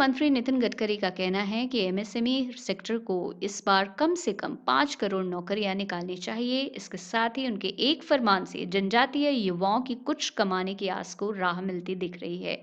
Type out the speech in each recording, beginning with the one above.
मंत्री नितिन गडकरी का कहना है कि एमएसएमई सेक्टर को इस बार कम से कम 5 करोड़ नौकरियां निकालनी चाहिए। इसके साथ ही उनके एक फरमान से जनजातीय युवाओं की कुछ कमाने की आस को राह मिलती दिख रही है।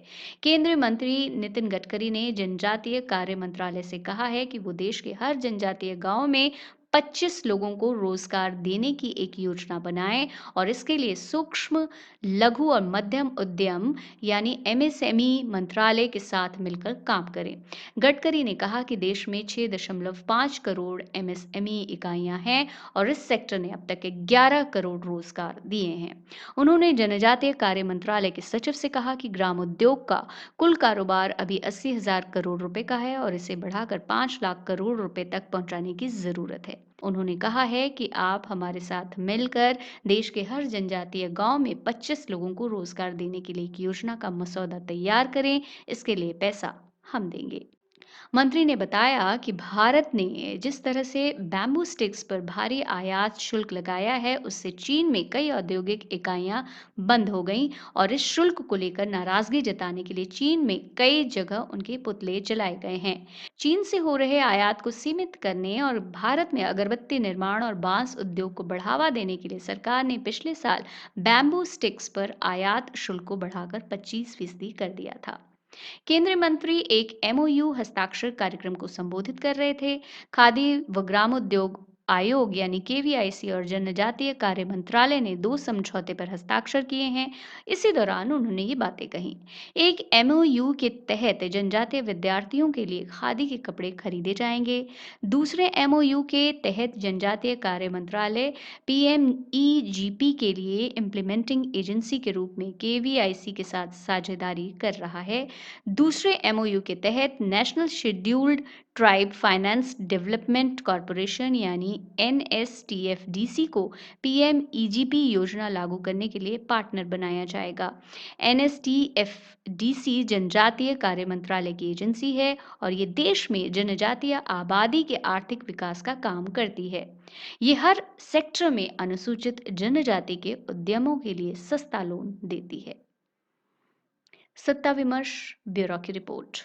केंद्रीय मंत्री नितिन गडकरी ने जनजातीय कार्य मंत्रालय से कहा है कि वो देश के हर जनजातीय गांव में 25 लोगों को रोजगार देने की एक योजना बनाएं और इसके लिए सूक्ष्म, लघु और मध्यम उद्यम यानी एमएसएमई मंत्रालय के साथ मिलकर काम करें। गडकरी ने कहा कि देश में 6.5 करोड़ एमएसएमई इकाइयां हैं और इस सेक्टर ने अब तक 11 करोड़ रोजगार दिए हैं। उन्होंने जनजातीय कार्य मंत्रालय के सचिव से कहा कि ग्राम उद्योग का कुल कारोबार अभी 80,000 करोड़ रुपए का है और इसे बढ़ाकर 5 लाख करोड़ रुपए तक पहुंचाने की जरूरत है। उन्होंने कहा है कि आप हमारे साथ मिलकर देश के हर जनजातीय गांव में 25 लोगों को रोजगार देने के लिए एक योजना का मसौदा तैयार करें। इसके लिए पैसा हम देंगे। मंत्री ने बताया कि भारत ने जिस तरह से बैम्बू स्टिक्स पर भारी आयात शुल्क लगाया है, उससे चीन में कई औद्योगिक इकाइयां बंद हो गईं और इस शुल्क को लेकर नाराजगी जताने के लिए चीन में कई जगह उनके पुतले जलाए गए हैं। चीन से हो रहे आयात को सीमित करने और भारत में अगरबत्ती निर्माण और बांस उद्योग को बढ़ावा देने के लिए सरकार ने पिछले साल बैम्बू स्टिक्स पर आयात शुल्क को बढ़ाकर 25% कर दिया था। केंद्रीय मंत्री एक एमओयू हस्ताक्षर कार्यक्रम को संबोधित कर रहे थे। खादी व ग्रामोद्योग आयोग यानी केवीआईसी और जनजातीय कार्य मंत्रालय ने 2 समझौते पर हस्ताक्षर किए हैं। इसी दौरान उन्होंने ये बातें कही। एक एमओयू के तहत जनजातीय विद्यार्थियों के लिए खादी के कपड़े खरीदे जाएंगे। दूसरे एमओयू के तहत जनजातीय कार्य मंत्रालय पीएमईजीपी के लिए इम्प्लीमेंटिंग एजेंसी के रूप में केवीआईसी के साथ साझेदारी कर रहा है। दूसरे एमओयू के तहत national scheduled tribe finance development corporation यानी एनएसटीएफडीसी को पीएमईजीपी योजना लागू करने के लिए पार्टनर बनाया जाएगा। एनएसटीएफडीसी जनजातीय कार्य मंत्रालय की एजेंसी है और ये देश में जनजातीय आबादी के आर्थिक विकास का काम करती है। ये हर सेक्टर में अनुसूचित जनजाति के उद्यमों के लिए सस्ता लोन देती है। सत्ता विमर्श, ब्यूरो की रिपोर्ट।